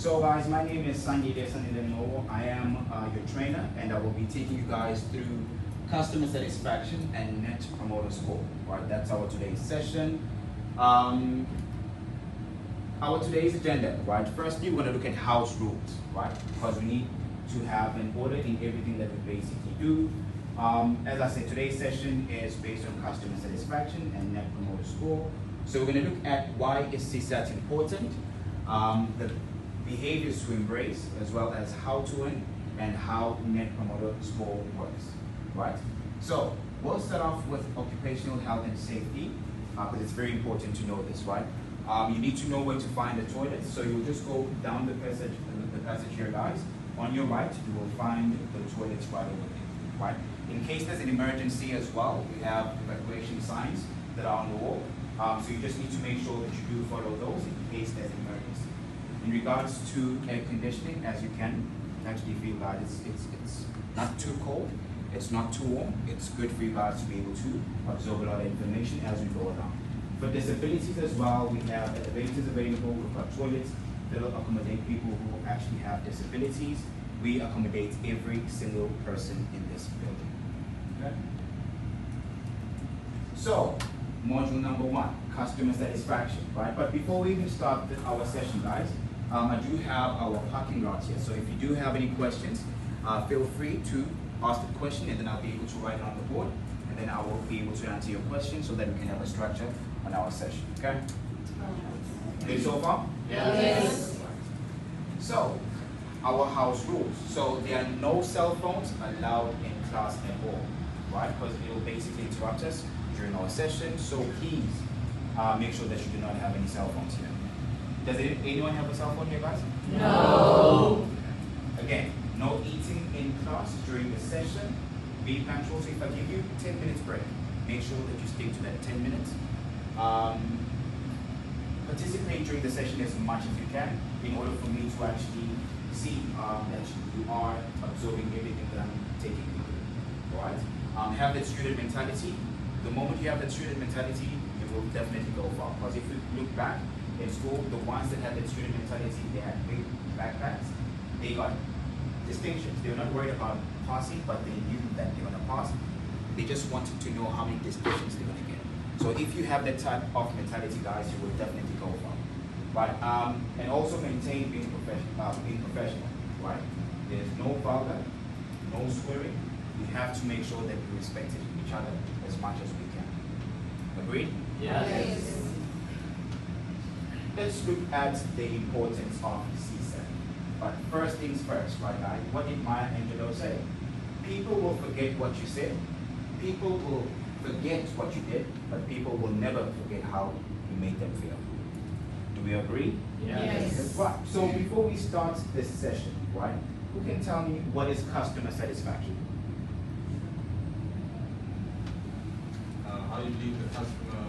So guys, my name is Sanjay Desanidemo. I am your trainer, and I will be taking you guys through customer satisfaction and net promoter score. Right, that's our today's session. Our today's agenda, right? Firstly, we're going to look at house rules, right? Because we need to have an order in everything that we basically do. As I said, today's session is based on customer satisfaction and net promoter score. So we're going to look at why is CSAT important, the behaviors to embrace, as well as how to win and how net promoter score works, right? So we'll start off with occupational health and safety, because it's very important to know this, right? You need to know where to find the toilet, so you'll just go down the passage here, guys. On your right, you will find the toilets right over there, right? In case there's an emergency as well, we have evacuation signs that are on the wall. So you just need to make sure that you do follow those in case there's an emergency. In regards to air conditioning, as you can actually feel, guys, it's not too cold, it's not too warm. It's good for you guys to be able to absorb a lot of information as we go along. For disabilities as well, we have elevators available. We've got toilets that will accommodate people who actually have disabilities. We accommodate every single person in this building. Okay? So, module number 1, customer satisfaction, right? But before we even start our session, guys, I do have our parking lot here. So if you do have any questions, feel free to ask the question, and then I'll be able to write it on the board, and then I will be able to answer your question so that we can have a structure on our session, okay? Good so far? Yes. So, our house rules. So there are no cell phones allowed in class at all, right? Because it will basically interrupt us during our session. So please make sure that you do not have any cell phones here. Does anyone have a cell phone here, guys? No. Again, no eating in class during the session. Be punctual. So if I give you 10 minutes break, make sure that you stick to that 10 minutes. Participate during the session as much as you can in order for me to actually see that you are absorbing everything that I'm taking you through. Alright? Have that student mentality. The moment you have that student mentality, you will definitely go far. Because if you look back in school, the ones that had that student mentality, they had big backpacks, they got distinctions. They were not worried about passing, but they knew that they were going to pass. They just wanted to know how many distinctions they're going to get. So if you have that type of mentality, guys, you will definitely go far. Right? And also maintain being professional, right? There's no vulgar, no swearing. We have to make sure that we respect each other as much as we can. Agreed? Yes. Let's look at the importance of CSAT. But first things first, right, guys? What did Maya Angelou say? People will forget what you said. People will forget what you did, but people will never forget how you made them feel. Do we agree? Yes. Right. So before we start this session, right, who can tell me what is customer satisfaction? How you leave the customer,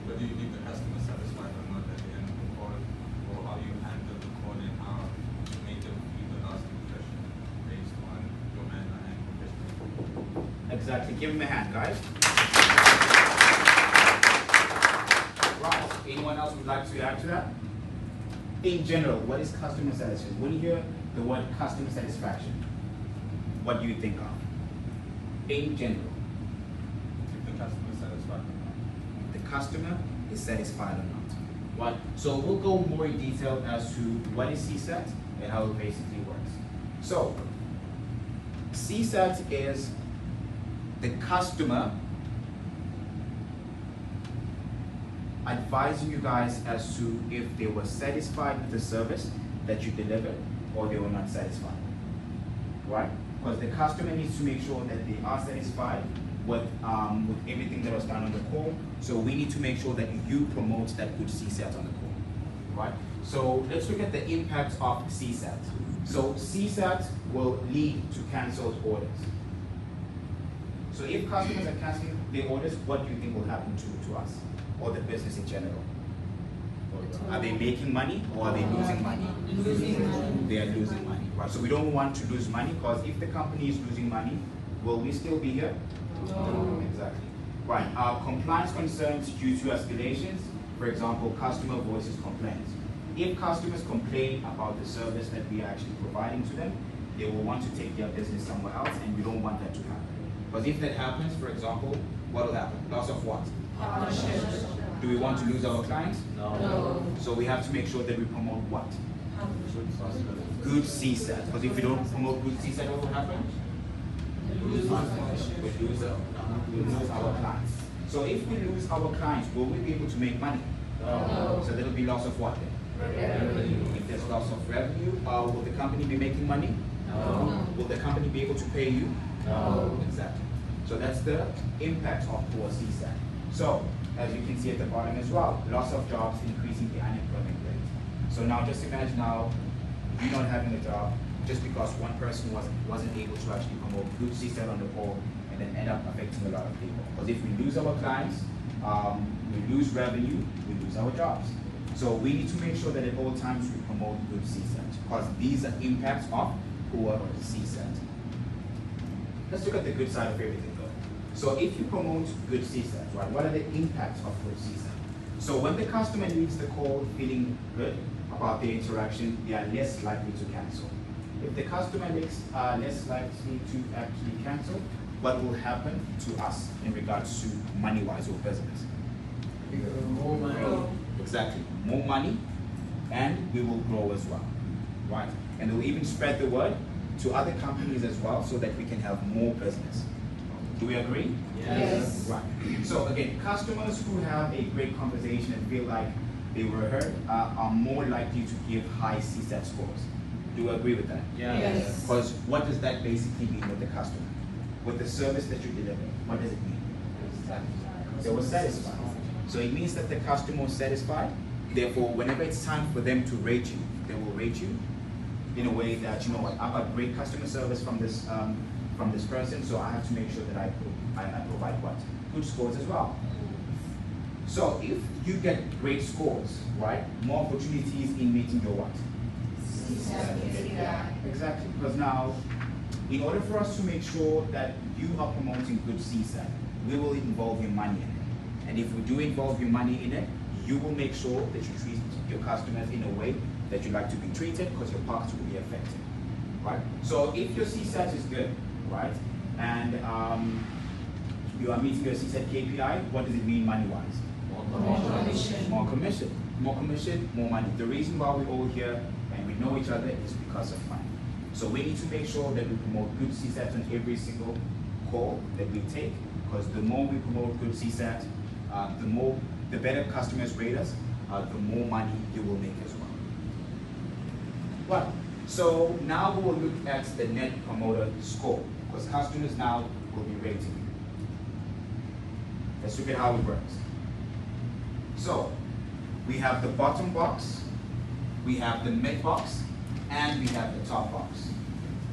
whether you leave the customer satisfied or not at the end of the call, or how you handle the call and how you make them feel the last impression based on your manner and professionalism. Exactly. Give him a hand, guys. Right. Anyone else would like to add to that? In general, what is customer satisfaction? When you hear the word customer satisfaction, what do you think of? In general. If the customer is satisfied. The customer is satisfied or not. Right? So we'll go more in detail as to what is CSAT and how it basically works. So, CSAT is the customer advising you guys as to if they were satisfied with the service that you delivered or they were not satisfied. Right? Because the customer needs to make sure that they are satisfied with everything that was done on the call. So we need to make sure that you promote that good CSAT on the call. Right? So let's look at the impact of CSAT. So CSAT will lead to cancelled orders. So if customers are cancelling their orders, what do you think will happen to us or the business in general? Are they making money or are they losing money? Losing money. They are losing money. Right? So we don't want to lose money, because if the company is losing money, will we still be here? No. Exactly. Right. Compliance concerns due to escalations, for example, customer voices complaints. if customers complain about the service that we are actually providing to them, they will want to take their business somewhere else, and we don't want that to happen. Because if that happens, for example, what will happen? Loss of what? Partnerships. Do we want to lose our clients? No. So we have to make sure that we promote what? Good CSAT. Because if we don't promote good CSAT, what will happen? We lose our clients. So if we lose our clients, will we be able to make money? No. So there will be loss of what then? If there's loss of revenue, will the company be making money? No. Will the company be able to pay you? No. Exactly. So that's the impact of poor CSAT. So, as you can see at the bottom as well, loss of jobs, increasing the unemployment rate. So now just imagine now, you not having a job just because one person wasn't able to actually promote good CSAT on the poll, and then end up affecting a lot of people. Because if we lose our clients, we lose revenue, we lose our jobs. So we need to make sure that at all times we promote good CSAT, because these are impacts of poor CSAT. Let's look at the good side of everything though. So if you promote good CSAT, right, what are the impacts of good CSAT? So when the customer leaves the call feeling good about their interaction, they are less likely to cancel. If the customer is less likely to actually cancel, what will happen to us in regards to money-wise or business? More money. Exactly, more money, and we will grow as well, right? And we'll even spread the word to other companies as well, so that we can have more business. Do we agree? Yes. Right. So again, customers who have a great conversation and feel like they were heard are more likely to give high CSAT scores. Do you agree with that? Yes. Because what does that basically mean with the customer? With the service that you deliver, what does it mean? They were satisfied. So it means that the customer was satisfied. Therefore, whenever it's time for them to rate you, they will rate you in a way that, you know what, I've got great customer service from this person, so I have to make sure that I provide what? Good scores as well. So if you get great scores, right, more opportunities in meeting your what? Exactly, because now, in order for us to make sure that you are promoting good CSAT, we will involve your money in it. And if we do involve your money in it, you will make sure that you treat your customers in a way that you like to be treated, because your parts will be affected, right? So if your CSAT is good, right, and you are meeting your CSAT KPI, what does it mean money-wise? More commission. More commission. More commission, more money. The reason why we're all here and we know each other is because of money. So we need to make sure that we promote good CSAT on every single call that we take, because the more we promote good CSAT, the better customers rate us, the more money you will make as well. Well, so now we will look at the Net Promoter Score, because customers now will be rating you. Let's look at how it works. So, we have the bottom box, we have the mid box, and we have the top box.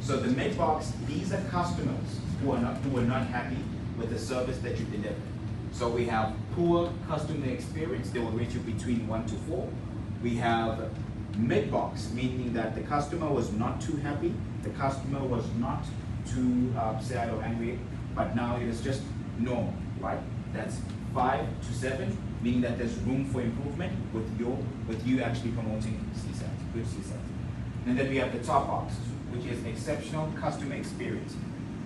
So the mid box, these are customers who are not happy with the service that you deliver. So we have poor customer experience, they will rate you between 1 to 4. We have mid box, meaning that the customer was not too happy, the customer was not too sad or angry, but now it is just normal, right? That's 5 to 7, meaning that there's room for improvement with you actually promoting CSAT, good CSAT. And then we have the top box, which is exceptional customer experience.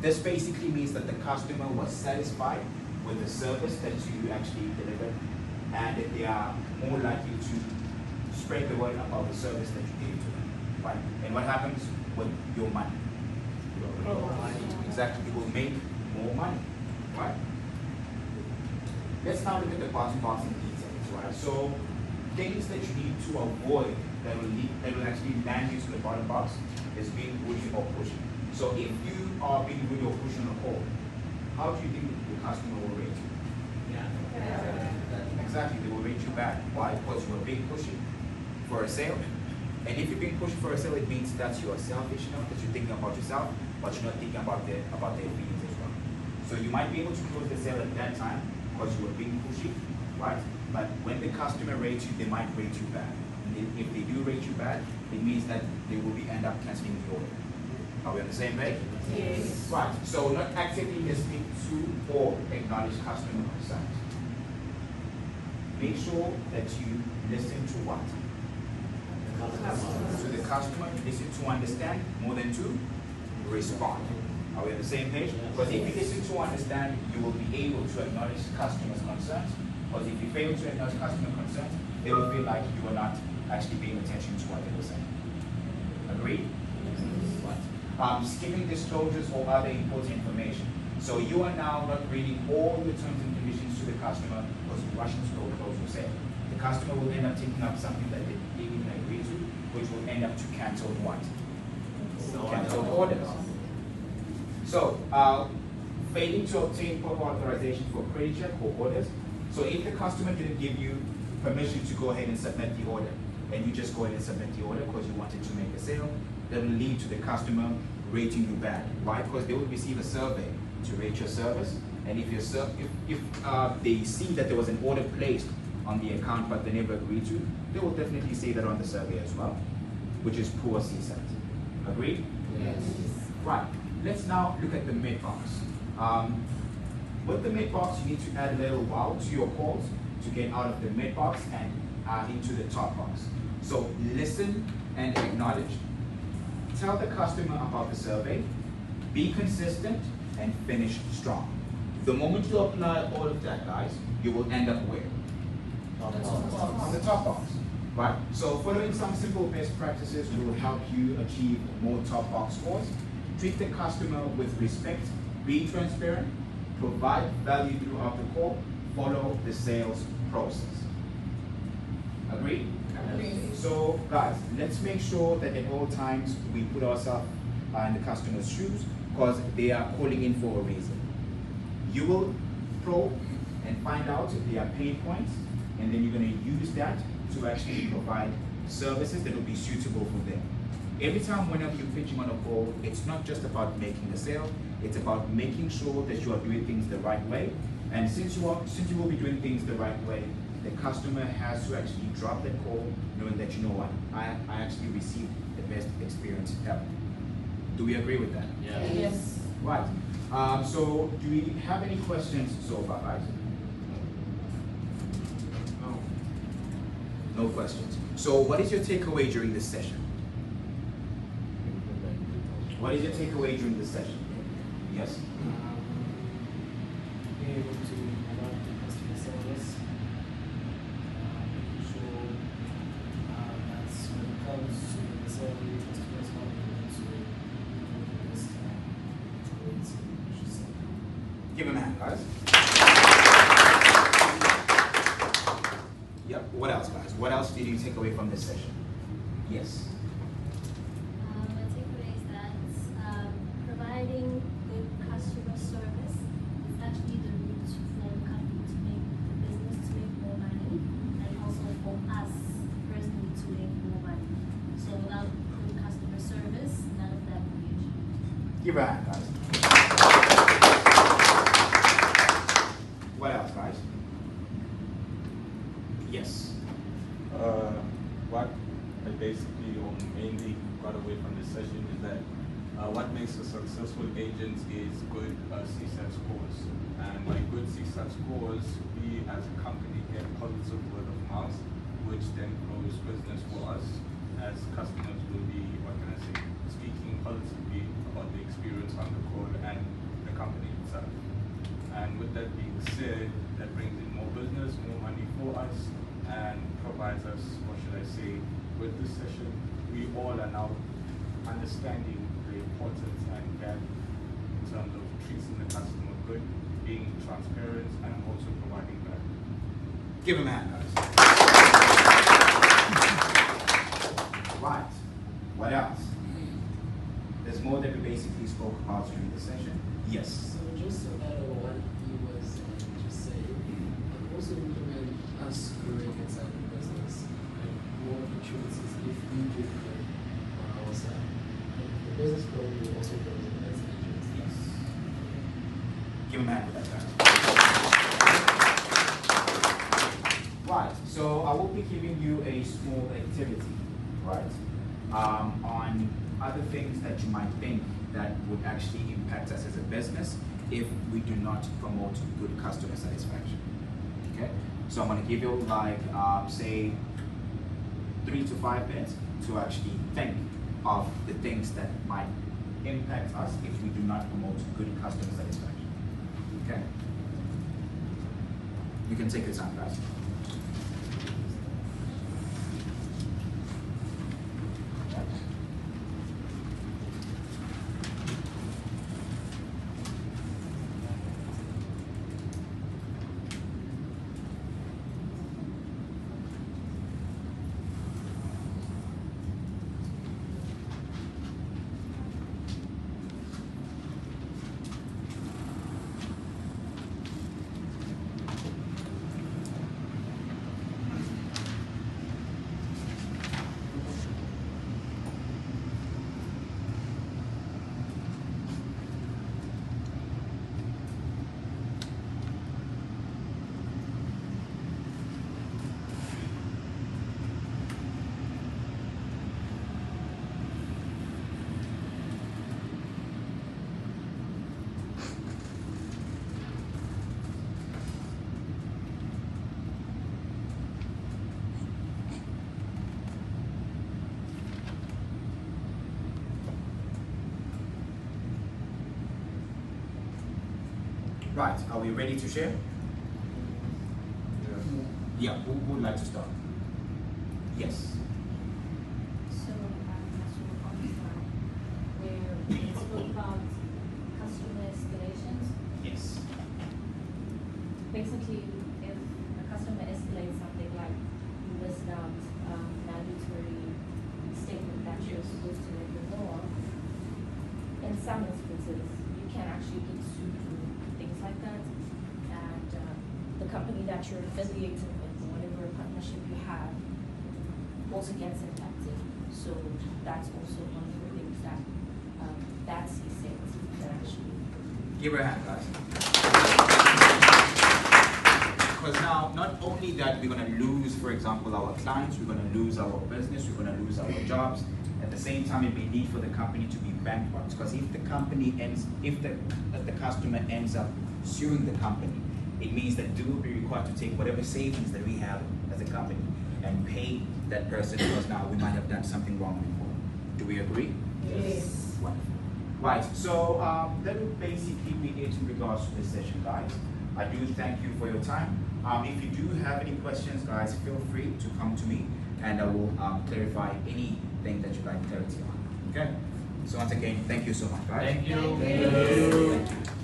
This basically means that the customer was satisfied with the service that you actually delivered, and that they are more likely to spread the word about the service that you gave to them, right? And what happens with your money? Exactly, you will make more money, right? Let's now look at the bottom box in details, right? So things that you need to avoid that will actually land you to the bottom box is being rude or pushing. So if you are being rude or pushing a call, how do you think the customer will rate you? Exactly, they will rate you bad. Why? Because you are being pushy for a sale. And if you're being pushy for a sale, it means that you are selfish enough, that you're thinking about yourself, but you're not thinking about their feelings as well. So you might be able to close the sale at that time because you were being pushy, right? But when the customer rates you, they might rate you bad. And if they do rate you bad, it means that they will end up canceling the order. Are we on the same page? Yes. Right. So not actively listening to or acknowledge customer concerns. Make sure that you listen to what? To the customer, listen to understand more than to respond. Are we on the same page? Because if you listen to understand, you will be able to acknowledge customers' concerns. Because if you fail to acknowledge customer concerns, they will feel like you are not actually paying attention to what they were saying. Agreed? Right. Skipping disclosures or other important information. So you are now not reading all the terms and conditions to the customer because you're rushing to go close your sale. The customer will end up taking up something that they didn't even agree to, which will end up to cancel what? Cancel orders. So, failing to obtain proper authorization for credit check or orders. So if the customer didn't give you permission to go ahead and submit the order, and you just go ahead and submit the order because you wanted to make a sale, that will lead to the customer rating you bad. Why? Because they will receive a survey to rate your service, and if they see that there was an order placed on the account but they never agreed to, they will definitely say that on the survey as well, which is poor CSAT. Agreed? Yes. Right. Let's now look at the mid box. With the mid box, you need to add a little wow to your calls to get out of the mid box and into the top box. So listen and acknowledge. Tell the customer about the survey. Be consistent and finish strong. The moment you apply all of that, guys, you will end up where? On the top box. Right? So following some simple best practices will help you achieve more top box scores. Treat the customer with respect, be transparent, provide value throughout the call, follow the sales process. Agreed? Agreed. So guys, let's make sure that at all times we put ourselves in the customer's shoes because they are calling in for a reason. You will probe and find out their pain points, and then you're going to use that to actually provide services that will be suitable for them. Every time whenever you're pitching on a call, it's not just about making a sale, it's about making sure that you are doing things the right way. And since you will be doing things the right way, the customer has to actually drop that call knowing that, you know what, I actually received the best experience ever. Do we agree with that? Yes. Right. So do we have any questions so far, guys? No questions. So what is your takeaway during this session? What is your takeaway during this session? Yes? Being able to adapt the customer service, making sure that when it comes to the survey, customers are able to do this towards the Give him a hand, guys. Yep. What else, guys? What else did you take away from this session? Yes. My takeaway is that providing good customer service is actually the route for the company to make the business to make more money, and also for us personally to make more money. So without good customer service, none of that would be achieved. Give her a hand, guys. What else, guys? Yes. What I basically or mainly got away from this session is that what makes a successful agent is good CSAT scores. And by good CSAT scores, we as a company get positive word of mouth, which then grows business for us as customers will be, what can I say, speaking positively about the experience on the call and the company itself. And with that being said, that brings in more business, more money for us, and provides us, what should I say, with this session, we all are now understanding the importance and value in terms of treating the customer good, being transparent, and also providing value. Give him a hand, guys. Right. What else? There's more that we basically spoke about during the session. Yes. So just to add on what he was just saying, and also implement us growing inside the business and more opportunities if we do good on our side. And the business growing will also grow as agents. Yes. Give him a hand for that, guys. Right. So I will be giving you a small activity, right, on other things that you might think that would actually impact us as a business if we do not promote good customer satisfaction. Okay? So I'm going to give you like, say, 3 to 5 minutes to actually think of the things that might impact us if we do not promote good customer satisfaction. Okay? You can take your time, guys. Right, are we ready to share? Yeah, who would like to start? Yes. So, as you understand, where we spoke about customer escalations, Yes. basically, if a customer escalates something like you missed out mandatory statement that you're supposed to let them know of, in some instances, you can actually get sued for things like that. And the company that you're affiliated with, whatever partnership you have, also gets impacted. So that's also one of the things that that CSET can actually. Give her a hand, guys. Because now, not only that we're going to lose, for example, our clients, we're going to lose our business, we're going to lose our jobs. At the same time, it may need for the company to be bankrupt. Because if the company ends, if the customer ends up suing the company, it means that they will be required to take whatever savings that we have as a company and pay that person because now we might have done something wrong before. Do we agree? Yes. Wonderful. Right, so that will basically be it in regards to this session, guys. I do thank you for your time. If you do have any questions, guys, feel free to come to me and I will clarify anything that you'd like clarity on. Okay? So once again, thank you so much, guys. Thank you. Thank you. Thank you.